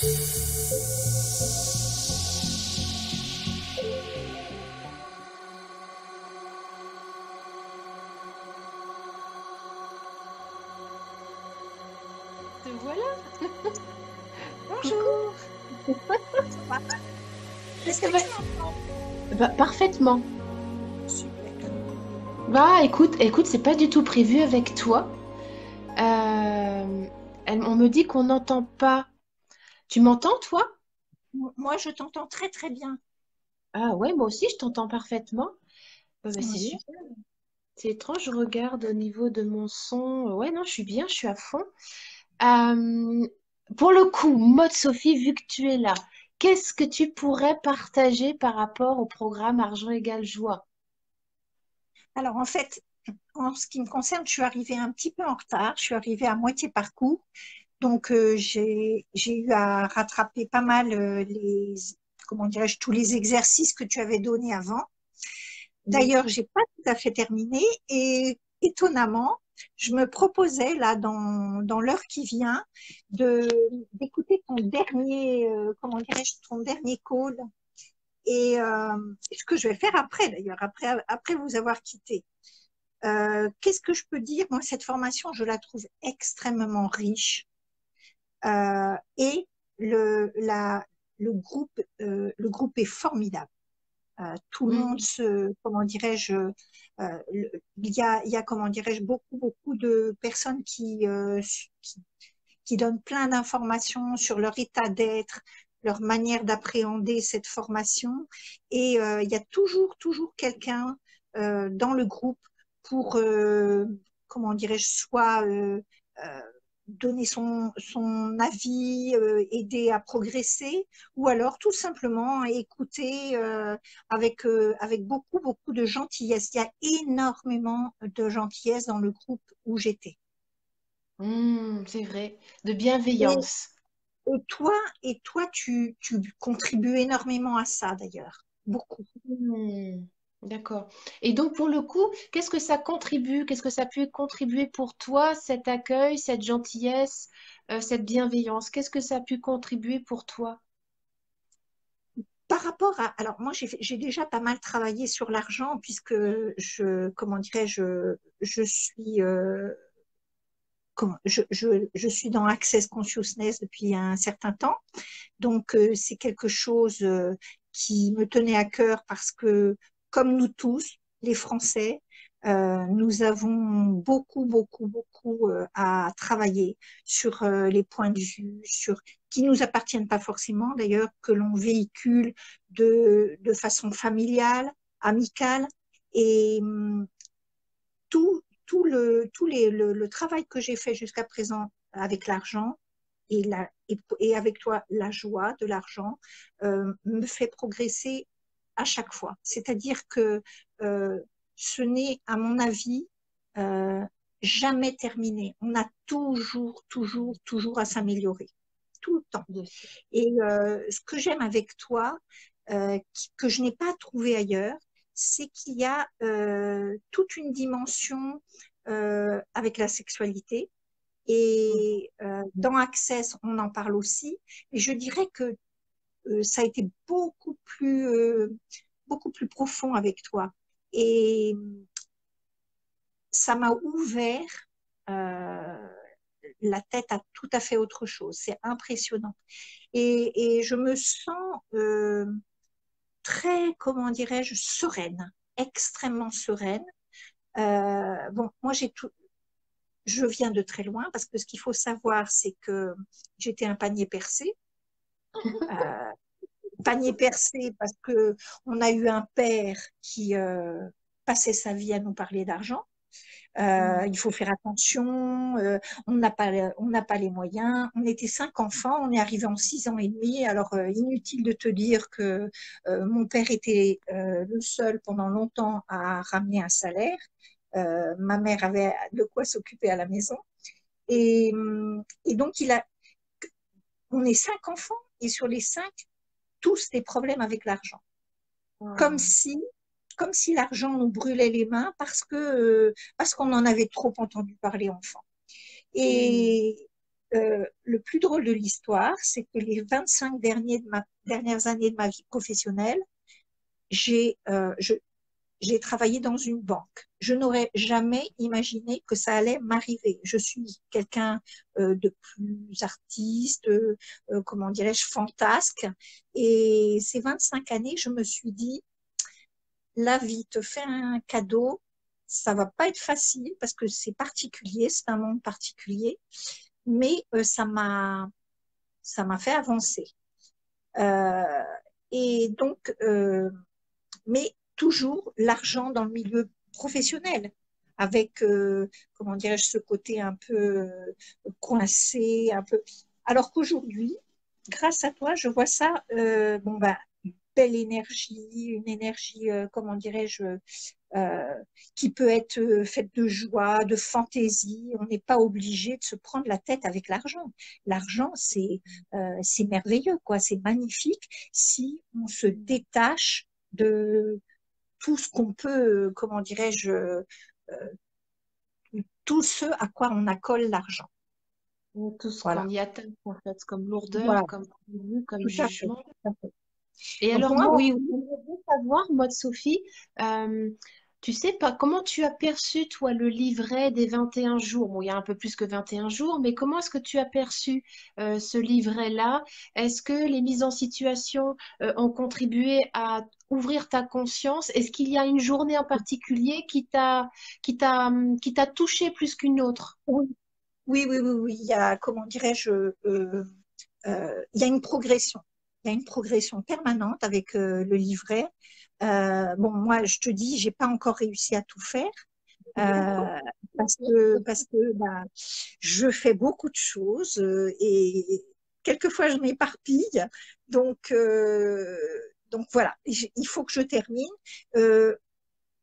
Te voilà. Coucou. Bonjour, ça va? Est-ce Eh que ben, tu m'entends? parfaitement. Super. Bah, écoute, c'est pas du tout prévu avec toi. Euh, on me dit qu'on n'entend pas. Tu m'entends, toi? Moi, je t'entends très très bien. Ah ouais, moi aussi, je t'entends parfaitement. Bah, c'est Oui. super. C'est étrange, je regarde au niveau de mon son. Ouais, non, je suis bien, je suis à fond. Euh, pour le coup, mode Sophie, vu que tu es là, qu'est-ce que tu pourrais partager par rapport au programme Argent égale joie? Alors en fait, en ce qui me concerne, je suis arrivée un petit peu en retard. Je suis arrivée à moitié parcours. Donc j'ai eu à rattraper pas mal comment dirais-je, tous les exercices que tu avais donnés avant. Oui. D'ailleurs, j'ai pas tout à fait terminé et étonnamment, je me proposais là dans l'heure qui vient de d'écouter ton dernier comment dirais-je, ton dernier call et ce que je vais faire après d'ailleurs après vous avoir quitté. Qu'est-ce que je peux dire? Moi, cette formation, je la trouve extrêmement riche et le groupe est formidable. Tout le monde Mhm. comment dirais-je, il y a, comment dirais-je, beaucoup de personnes qui donnent plein d'informations sur leur état d'être, leur manière d'appréhender cette formation. Et il y a toujours quelqu'un dans le groupe pour, comment dirais-je, soit euh, donner son avis, aider à progresser, ou alors tout simplement écouter avec beaucoup de gentillesse. Il y a énormément de gentillesse dans le groupe où j'étais. C'est vrai, de Et, bienveillance. et toi, tu contribues énormément à ça d'ailleurs, beaucoup. Hmm, d'accord. Et donc, pour le coup, qu'est-ce que ça contribue? Qu'est-ce que ça peut contribuer pour toi, cet accueil, cette gentillesse, cette bienveillance? Qu'est-ce que ça a pu contribuer pour toi? Par rapport à, alors moi j'ai déjà pas mal travaillé sur l'argent puisque comment dirais-je, je suis je suis dans Access Consciousness depuis un certain temps. Donc, c'est quelque chose qui me tenait à cœur parce que, comme nous tous, les Français, nous avons beaucoup à travailler sur les points de vue, sur qui nous appartiennent pas forcément d'ailleurs, que l'on véhicule de façon familiale, amicale. Et le travail que j'ai fait jusqu'à présent avec l'argent et avec toi, la joie de l'argent me fait progresser à chaque fois. C'est-à-dire que euh, ce n'est, à mon avis, euh, jamais terminé. On a toujours à s'améliorer, tout le temps. Bien sûr. Et ce que j'aime avec toi, que je n'ai pas trouvé ailleurs, c'est qu'il y a toute une dimension avec la sexualité. Mhm. Et dans Access, on en parle aussi. Et je dirais que ça a été beaucoup plus profond avec toi. Et ça m'a ouvert euh, la tête à tout à fait autre chose. C'est impressionnant. Et je me sens très, comment dirais-je, sereine, extrêmement sereine. Bon, moi, je viens de très loin parce que ce qu'il faut savoir, c'est que j'étais un panier percé. Euh, Panier percé parce que on a eu un père qui passait sa vie à nous parler d'argent. Mhm. Il faut faire attention, on n'a pas les moyens. On était 5 enfants, on est arrivé en 6 ans et demi. Alors, inutile de te dire que mon père était le seul pendant longtemps à ramener un salaire. Ma mère avait de quoi s'occuper à la maison. Et donc, on est 5 enfants et sur les 5, tous des problèmes avec l'argent. Comme Ah. si, comme si l'argent nous brûlait les mains parce qu'on en avait trop entendu parler enfant. Hmm. Et le plus drôle de l'histoire, c'est que les 25 dernières années de ma vie professionnelle, j'ai j'ai travaillé dans une banque. Je n'aurais jamais imaginé que ça allait m'arriver. Je suis quelqu'un de plus artiste, comment dirais-je, fantasque. Et ces 25 années, je me suis dit, la vie te fait un cadeau. Ça va pas être facile parce que c'est particulier, c'est un monde particulier, mais ça m'a fait avancer. Euh, et donc, mais toujours l'argent dans le milieu professionnel, avec, comment dirais-je, ce côté un peu coincé, un peu. Alors qu'aujourd'hui, grâce à toi, je vois ça, bon ben, belle énergie, une énergie, comment dirais-je, euh, qui peut être faite de joie, de fantaisie. On n'est pas obligé de se prendre la tête avec l'argent. L'argent, c'est merveilleux, quoi. C'est magnifique si on se détache de tout ce qu'on peut, comment dirais-je, tout ce à quoi on accole l'argent. Tout ce qu'on Voilà, y attache, en fait, comme lourdeur, voilà, comme vue, comme tout à fait, jugement. tout à fait. Et Donc alors moi, moi, oui, oui. j'aimerais bien savoir, moi, Sophie, euh, tu sais pas comment tu as perçu, toi, le livret des 21 jours. Bon, il y a un peu plus que 21 jours, mais comment est-ce que tu as perçu ce livret-là? Est-ce que les mises en situation ont contribué à ouvrir ta conscience? Est-ce qu'il y a une journée en particulier qui t'a touché plus qu'une autre? Oui, oui, oui, oui, oui. Il y a, comment dirais-je, il y a une progression. Il y a une progression permanente avec le livret. Bon, moi, je te dis, j'ai pas encore réussi à tout faire euh, parce que bah, je fais beaucoup de choses et quelquefois je m'éparpille. Donc, euh, donc voilà, il faut que je termine. Euh,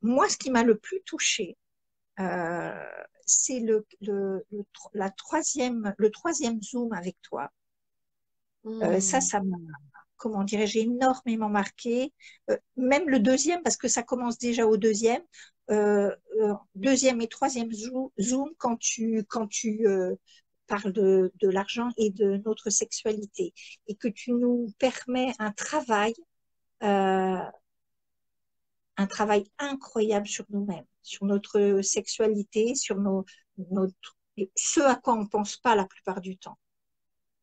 Moi, ce qui m'a le plus touchée, euh, c'est le troisième Zoom avec toi. Ça, Hmm. ça m'a, comment dirais-je, énormément marqué. Même le deuxième, parce que ça commence déjà au deuxième. Deuxième et troisième Zoom quand tu parles de l'argent et de notre sexualité et que tu nous permets euh, un travail incroyable sur nous-mêmes, sur notre sexualité, sur notre, ce à quoi on ne pense pas la plupart du temps.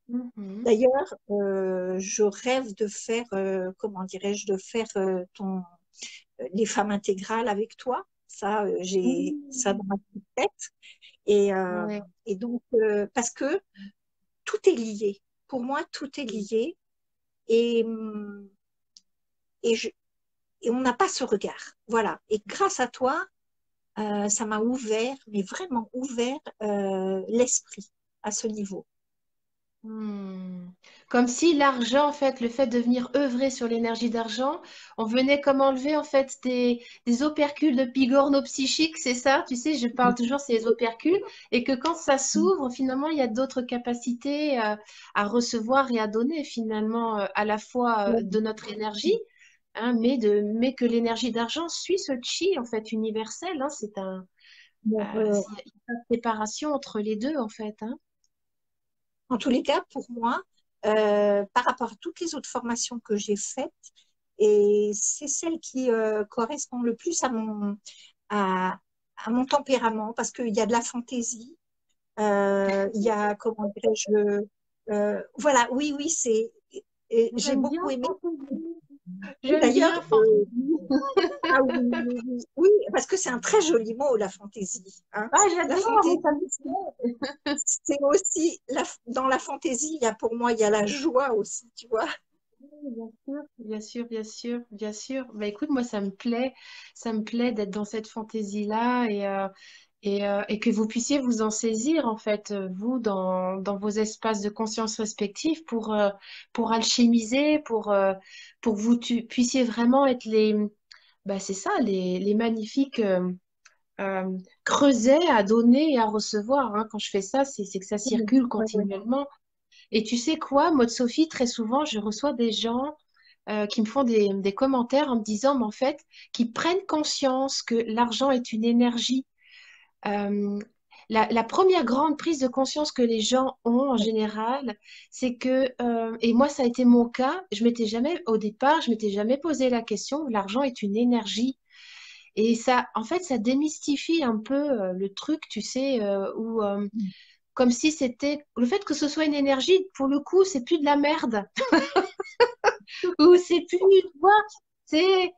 Mhm. D'ailleurs, je rêve de faire, comment dirais-je, de faire les femmes intégrales avec toi. Ça, j'ai ça Mhm. dans ma petite tête. Et, Ouais. donc, parce que tout est lié. Pour moi, tout est lié. Et, et, je- et on n'a pas ce regard. Voilà. Et grâce à toi, ça m'a ouvert, mais vraiment ouvert l'esprit à ce niveau. Hmm. Comme si l'argent, en fait, le fait de venir œuvrer sur l'énergie d'argent, on venait comme enlever, en fait, des opercules de bigorneau psychique, c'est ça? Tu sais, je parle toujours, c'est les opercules, et que quand ça s'ouvre, finalement, il y a d'autres capacités à recevoir et à donner, finalement, à la fois de notre énergie, hein, mais que l'énergie d'argent suit ce chi, en fait, universel, hein, Bon, il y a pas de séparation entre les deux, en fait, hein. en tous les cas, pour moi, par rapport à toutes les autres formations que j'ai faites, et c'est celle qui correspond le plus à, à mon tempérament, parce qu'il y a de la fantaisie, il y a, comment dirais-je, voilà, oui, oui, j'ai J'aime bien beaucoup aimé. Fantaisie. Et J'aime d'ailleurs, bien Fantaisie. ah oui, oui, oui, oui, parce que c'est un très joli mot, la fantaisie, hein. Ah, La j'adore, mais fantaisie, ça me plaît. c'est aussi, dans la fantaisie, il y a pour moi, il y a la joie aussi, tu vois. Oui, bien sûr, bien sûr, bien sûr, bien sûr. Bah, écoute, moi, ça me plaît d'être dans cette fantaisie-là et que vous puissiez vous en saisir, en fait, vous, dans vos espaces de conscience respectifs pour alchimiser, pour que puissiez vraiment être bah, c'est ça, les magnifiques creusets à donner et à recevoir, hein. Quand je fais ça, c'est que ça Oui, circule ouais, ouais. continuellement. Et tu sais quoi, moi, Sophie, très souvent, je reçois des gens qui me font des commentaires en me disant, mais en fait, qui prennent conscience que l'argent est une énergie. Euh, la première grande prise de conscience que les gens ont en général, c'est que, et moi ça a été mon cas, au départ, je m'étais jamais posé la question, l'argent est une énergie. Et ça, en fait, ça démystifie un peu le truc, tu sais, où comme si c'était le fait que ce soit une énergie, pour le coup, c'est plus de la merde, ou c'est plus, tu vois,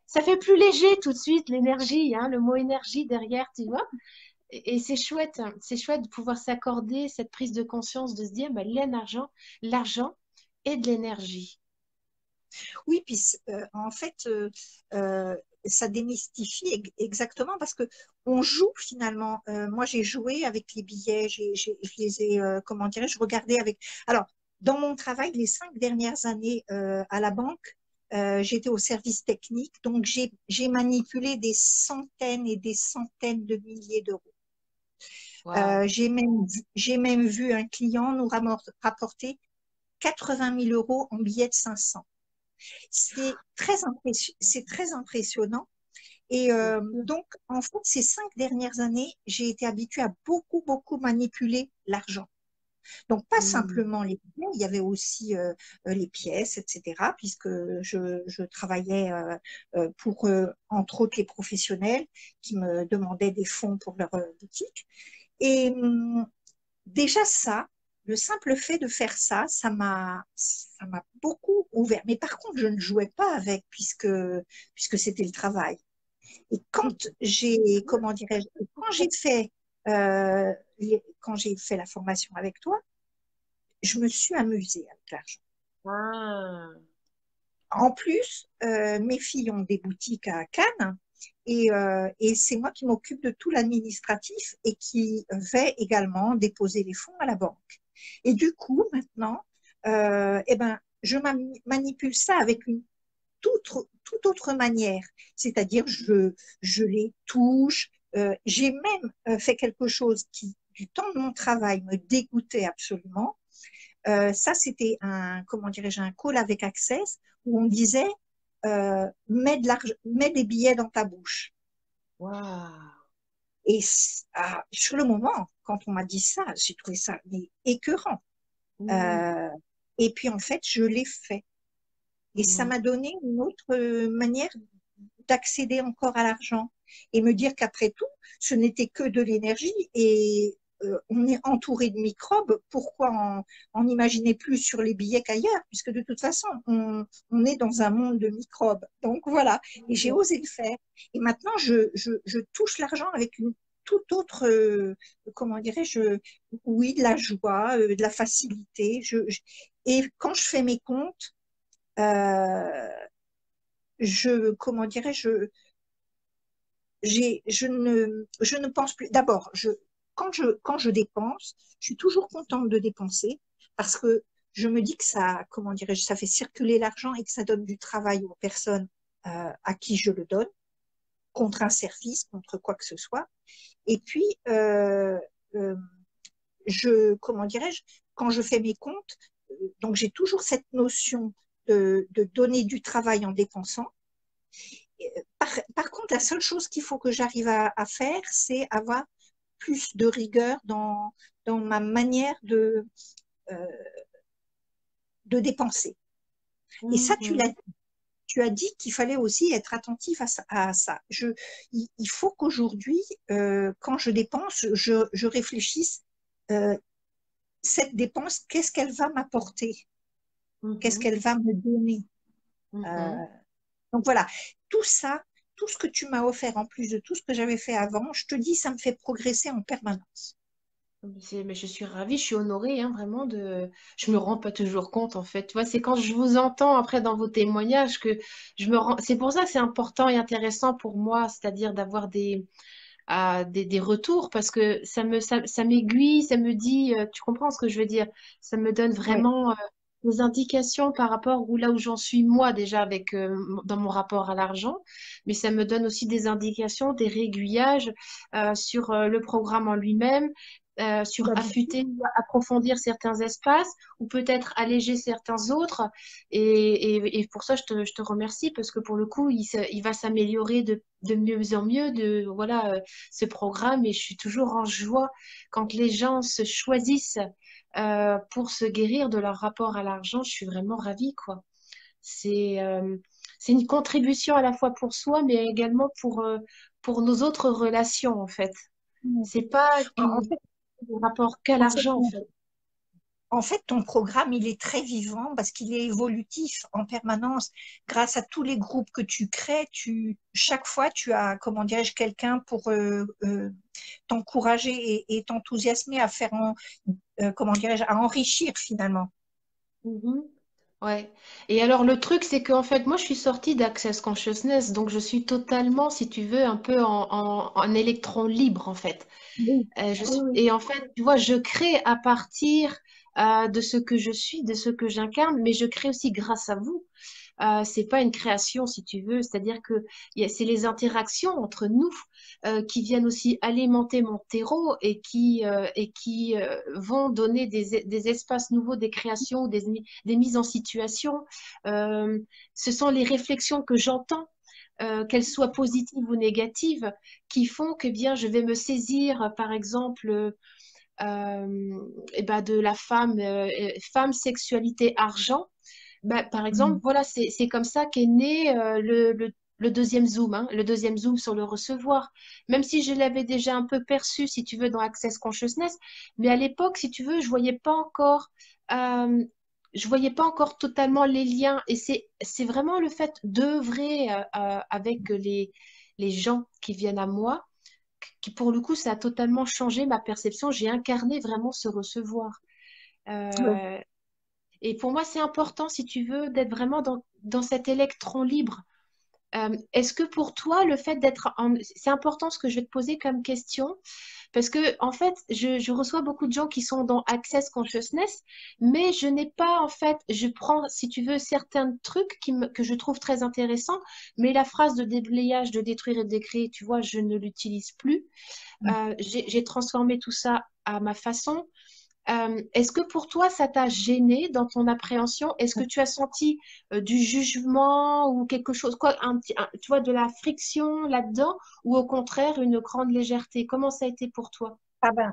ça fait plus léger tout de suite l'énergie, hein, le mot énergie derrière, tu vois. Et c'est chouette, hein, c'est chouette de pouvoir s'accorder cette prise de conscience, de se dire, bah, l'argent est de l'énergie. Oui, puis en fait, euh, ça démystifie exactement parce que on joue finalement. Moi, j'ai joué avec les billets, je les ai, comment dirais-je, regardé avec. Alors, dans mon travail, les 5 dernières années à la banque, j'étais au service technique, donc j'ai manipulé des centaines et des centaines de milliers d'euros. Waouh. J'ai même vu un client nous rapporter 80 000 € en billets de 500. C'est très impressionnant. Et Bien sûr. donc, en fait, ces 5 dernières années, j'ai été habituée à beaucoup, beaucoup manipuler l'argent. Donc, pas Hmm. simplement les billets, il y avait aussi les pièces, etc., puisque je travaillais pour, entre autres, les professionnels qui me demandaient des fonds pour leur boutique. Et déjà ça, le simple fait de faire ça, ça m'a beaucoup ouvert. Mais par contre, je ne jouais pas avec puisque c'était le travail. Et comment dirais-je, euh, quand j'ai fait la formation avec toi, je me suis amusée avec l'argent. Ah. En plus, mes filles ont des boutiques à Cannes et c'est moi qui m'occupe de tout l'administratif et qui vais également déposer les fonds à la banque. Et du coup, maintenant, eh ben, je manipule ça avec une toute autre manière. C'est-à-dire, je les touche. J'ai même fait quelque chose qui, du temps de mon travail, me dégoûtait absolument. Ça, c'était comment dirais-je, un call avec Access où on disait mets des billets dans ta bouche. Waouh. Et sur le moment, quand on m'a dit ça, j'ai trouvé ça mais écœurant. Hmm. Euh, et puis en fait, je l'ai fait. Et ça Hmm. m'a donné une autre manière d'accéder encore à l'argent et me dire qu'après tout, ce n'était que de l'énergie et on est entouré de microbes. Pourquoi en imaginer plus sur les billets qu'ailleurs, puisque de toute façon, on est dans un monde de microbes. Donc voilà, et j'ai osé le faire. Et maintenant, je touche l'argent avec une toute autre, comment dirais-je, oui, de la joie, de la facilité. Et quand je fais mes comptes, euh, comment dirais-je, je ne pense plus. D'abord, quand je dépense, je suis toujours contente de dépenser parce que je me dis que ça, comment dirais-je, ça fait circuler l'argent et que ça donne du travail aux personnes à qui je le donne, contre un service, contre quoi que ce soit. Et puis, euh, comment dirais-je, quand je fais mes comptes, donc j'ai toujours cette notion de donner du travail en dépensant. Par contre, la seule chose qu'il faut que j'arrive à faire, c'est avoir plus de rigueur dans ma manière euh, de dépenser. Et ça, Mhm. tu as dit qu'il fallait aussi être attentif à ça. Il faut qu'aujourd'hui, quand je dépense, je réfléchisse, euh, cette dépense, qu'est-ce qu'elle va m'apporter? Qu'est-ce Mhm. qu'elle va me donner? Euh, Mhm. donc voilà, tout ça, tout ce que tu m'as offert en plus de tout ce que j'avais fait avant, je te dis, ça me fait progresser en permanence. Mais je suis ravie, je suis honorée, hein, vraiment Je me rends pas toujours compte, en fait. Tu vois, c'est quand je vous entends après dans vos témoignages que je me rends. C'est pour ça que c'est important et intéressant pour moi, c'est-à-dire d'avoir des retours, parce que ça m'aiguille, ça me dit, tu comprends ce que je veux dire? Ça me donne Ouais. vraiment des indications par rapport où là où j'en suis moi déjà dans mon rapport à l'argent, mais ça me donne aussi des indications, des réguillages sur le programme en lui-même. sur Bah, bien sûr. affûter, approfondir certains espaces ou peut-être alléger certains autres. Et pour ça, je te remercie parce que pour le coup, il va s'améliorer de mieux en mieux voilà, ce programme. Et je suis toujours en joie quand les gens se choisissent pour se guérir de leur rapport à l'argent. Je suis vraiment ravie, quoi. C'est c'est une contribution à la fois pour soi, mais également pour nos autres relations, en fait. C'est pas En fait, un rapport qu'à en fait, l'argent, en fait. En fait, ton programme, il est très vivant parce qu'il est évolutif en permanence. Grâce à tous les groupes que tu crées, chaque fois, tu as, comment dirais-je, quelqu'un pour t'encourager et t'enthousiasmer à comment dirais-je, à enrichir finalement. Mhm. Ouais. Et alors, le truc, c'est qu'en fait, moi, je suis sortie d'Access Consciousness, donc je suis totalement, si tu veux, un peu en électron libre, en fait. Oui, oui, oui. Et en fait, tu vois, je crée à partir de ce que je suis, de ce que j'incarne, mais je crée aussi grâce à vous. C'est pas une création, si tu veux, c'est-à-dire que c'est les interactions entre nous qui viennent aussi alimenter mon terreau et qui vont donner des espaces nouveaux, des créations, des mises en situation. Euh, Ce sont les réflexions que j'entends qu'elles soient positives ou négatives, qui font que bien je vais me saisir, par exemple, eh ben, de la femme, femme, sexualité, argent. Bah, par exemple, Mhm. voilà, c'est comme ça qu'est né le deuxième zoom, hein, le deuxième zoom sur le recevoir. Même si je l'avais déjà un peu perçu, si tu veux, dans Access Consciousness, mais à l'époque, si tu veux, euh, je voyais pas encore totalement les liens. Et c'est vraiment le fait d'œuvrer avec les gens qui viennent à moi, qui pour le coup, ça a totalement changé ma perception. J'ai incarné vraiment ce recevoir. Ouais. Euh, et pour moi, c'est important, si tu veux, d'être vraiment dans cet électron libre. Est-ce que pour toi, le fait d'être en... C'est important ce que je vais te poser comme question, parce que en fait, je reçois beaucoup de gens qui sont dans Access Consciousness, mais je n'ai pas, en fait, je prends, si tu veux, certains trucs que je trouve très intéressants, mais la phrase de déblayage, de détruire et de décréer, tu vois, je ne l'utilise plus. J'ai transformé tout ça à ma façon. Est-ce que pour toi, ça t'a gêné dans ton appréhension? Est-ce que tu as senti du jugement ou quelque chose, quoi, tu vois, de la friction là-dedans, ou au contraire, une grande légèreté? Comment ça a été pour toi? Ah ben,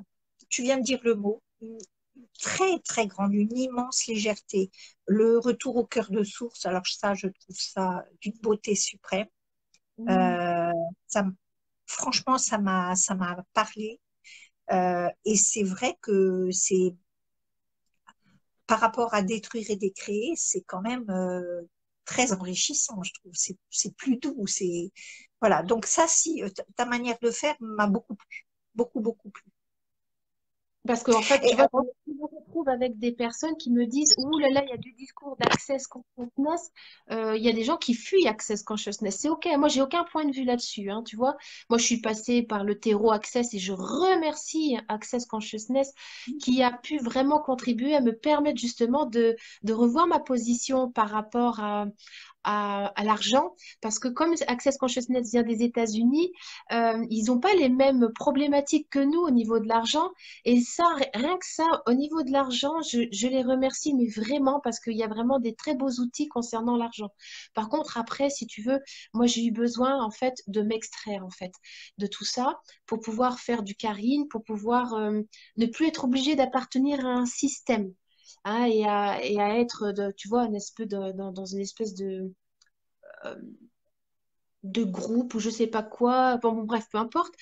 tu viens de dire le mot. Une très, très grande, une immense légèreté. Le retour au cœur de source, alors ça, je trouve ça d'une beauté suprême. Mm. Euh, ça, m- Franchement, ça m'a parlé. Et c'est vrai que c'est par rapport à détruire et décréer, c'est quand même très enrichissant, je trouve. C'est plus doux. Voilà. Donc ça, si ta manière de faire m'a beaucoup plu, beaucoup, beaucoup plu. Parce qu'en fait, Et tu vois, je me retrouve avec des personnes qui me disent, ouh là là, il y a du discours d'Access Consciousness. Il y a des gens qui fuient Access Consciousness. C'est OK. Moi, j'ai aucun point de vue là-dessus, hein, tu vois. Moi, je suis passée par le terreau Access et je remercie Access Consciousness qui a pu vraiment contribuer à me permettre justement de revoir ma position par rapport à l'argent, parce que comme Access Consciousness vient des États-Unis, ils n'ont pas les mêmes problématiques que nous au niveau de l'argent. Et ça, rien que ça, au niveau de l'argent, je les remercie, mais vraiment, parce qu'il y a vraiment des très beaux outils concernant l'argent. Par contre, après, si tu veux, moi, j'ai eu besoin, en fait, de m'extraire, en fait, de tout ça pour pouvoir faire du carine, pour pouvoir ne plus être obligé d'appartenir à un système. Hein, et à être, tu vois, dans une espèce euh, de groupe ou je sais pas quoi, bon, bref, peu importe.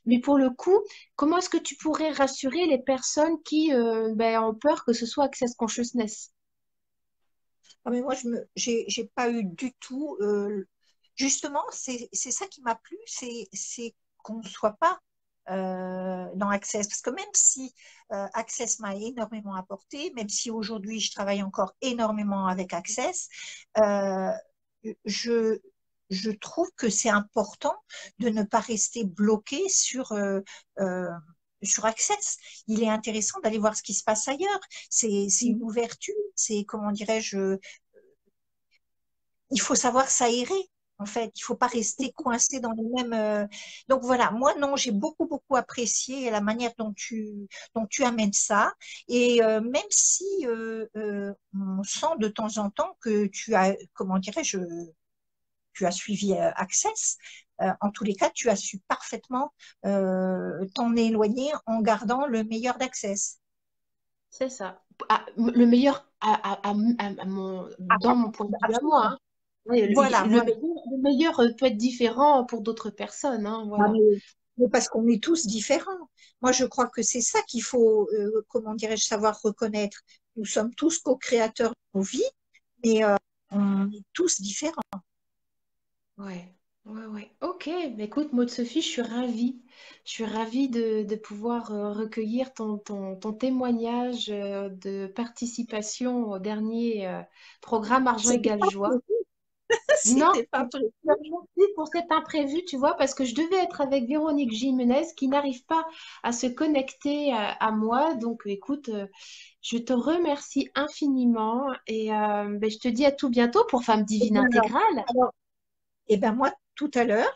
Mais pour le coup, comment est-ce que tu pourrais rassurer les personnes qui ben, ont peur que ce soit Access Consciousness? ah, mais moi, j'ai pas eu du tout. Justement, c'est ça qui m'a plu, c'est qu'on ne soit pas dans Access. Parce que même si Access m'a énormément apporté, même si aujourd'hui je travaille encore énormément avec Access, euh, je, je trouve que c'est important de ne pas rester bloqué euh, sur Access. Il est intéressant d'aller voir ce qui se passe ailleurs. C'est une ouverture, c'est, comment dirais-je, il faut savoir s'aérer. En fait, il faut pas rester coincé dans les mêmes. Donc voilà, moi non, j'ai beaucoup beaucoup apprécié la manière dont tu amènes ça. Et même si on sent de temps en temps que tu as, comment dirais-je, tu as suivi Access, en tous les cas, tu as su parfaitement t'en éloigner en gardant le meilleur d'Access. C'est ça. Ah, le meilleur Ah, dans mon point de vue à moi, absolument. hein. Oui, Voilà, voilà. le meilleur peut être différent pour d'autres personnes, hein, Ah, voilà. mais parce qu'on est tous différents. Moi, je crois que c'est ça qu'il faut, comment dirais-je, savoir reconnaître. Nous sommes tous co-créateurs de nos vies, mais on est tous différents. Ouais, ouais, ouais. Ok, bah écoute, Maud Sophie, je suis ravie. Je suis ravie de pouvoir recueillir ton témoignage de participation au dernier programme Argent C'était égale pas joie. prévu. Non, C'était pas prévu. merci pour cet imprévu, tu vois, parce que je devais être avec Véronique Jimenez qui n'arrive pas à se connecter à moi. Donc, écoute, je te remercie infiniment et ben, je te dis à tout bientôt pour Femme Eh Divine bien, Intégrale. eh ben moi, tout à l'heure,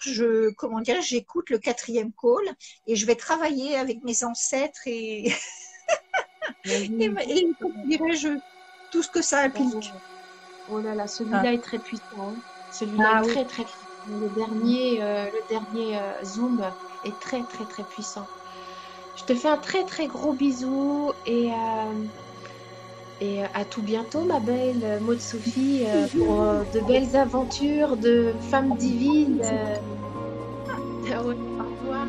comment dire, j'écoute le quatrième call et je vais travailler avec mes ancêtres Ben oui. et comment dirais-je, tout ce que ça implique. Oh, oh là là, Hein. celui-là est très puissant, hein. Celui-là est Ah oui. très, très puissant. Le dernier Zoom est très, très, très puissant. Je te fais un très, très gros bisou et à tout bientôt, ma belle Maud Sophie, pour de belles aventures de femme divine. Ouais, au revoir.